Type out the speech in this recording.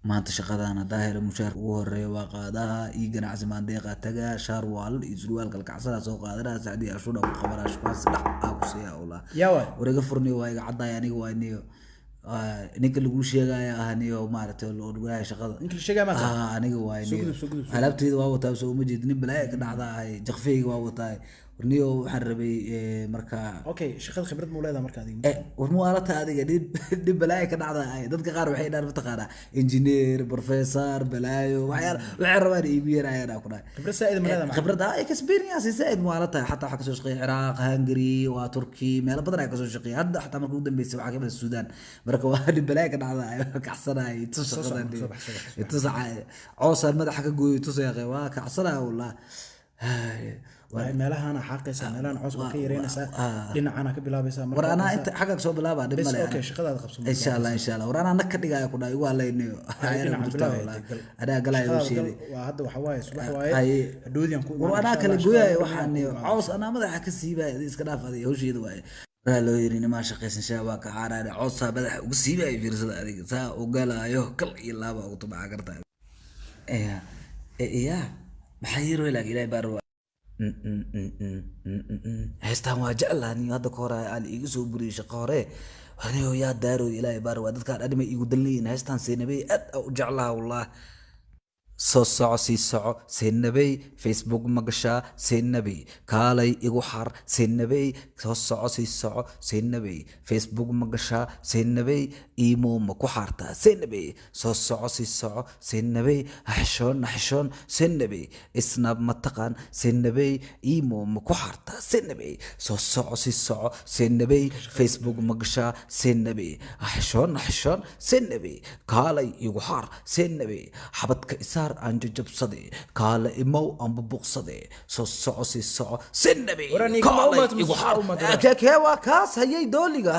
maanta shaqadaan hadaa helo mushaarka ugu horeeya waa qaadaha ii ganacsi maandeeqa taga shaar waal iyo surwaal kalkacsada soo qaadana sacdi ashuna ku qabana shaqaas dhax ku siiya Allah wareega furniyo waa iga caday aniga waa niyo ninka lagu sheegaya ahaniyo maartay loo dhigay shaqada ninka sheegay ma aniga waa niyo alaabteedu waa wataa soo ma jeedin balaa ka dhacday jaqfeyga waa wataa ورنيو وحربي مركا اوكي شغل خبرت مولادا مركا دي ورموالات هذه دي بلاي كدعدا هاي ددك قار waxay dhaan mataqaana engineer professor balaayo waxay rabaan iibiyana ayana kuna khibrad saa'id malada khibrada experience saa'id muwaalata hatta waxa kasoo shaqeeyay Iraq Hungary waa Turki meel badan ay kasoo shaqeeyay hadda hatta markuu dambeysay waxa ka mid Suudaan marka waa dib balaay ka dhacda ay kacsanay shaqadan tusacay coosan madaxa ka gooyo tusayay waa kacsanay wallah meelaha ana xaqaysa meelaha cusub ka yareynaysa dhinacana ka bilaabaysa war ana inta xaqaq soo bilaaba dhib male okay shaqadaada qabso insha Allah war ana naka dhigaya ku dhaay waa leeynayo ada galay oo sheeday waa hadda waxa waaye subax waaye hadoodiyan ku war ana kala gooyay waxaan coos ana madaxa ka siibay iska dhaafaday hawsheeda waaye loo yirina ma shaqeysan shaaba ka caarada coosa madaxa ugu siibay fiirsada adiga saa u galaayo kal iyo laaba ugu tabaa kartaa maxay yiro ilaa ilaa baro heestan waa jeclaani hadda ka hore aan igu soo buriyay shaqo hore aniga yaa daaro ilaa baro dadka adimay igu dalnayeen heestan seenabay aad u jeclaa wallah soo soco sii soco seenabay Facebook magasha seenabay kaalay igu xar seenabay soo soco sii soco seenabay Facebook magasha seenabay imo ma ku xarta seenabay soo soco sii soco seenabay xishoon seenabay isnab mataqan seenabay imo ma ku xarta seenabay soo soco sii soco seenabay Facebook magasha seenabay xishoon seenabay kaalay igu xar seenabay xabadka isaar aan jabsade kaala imow aan bubuqsade soo soco si soco sinnabi warani kuma umad waa kaas hayay dooliga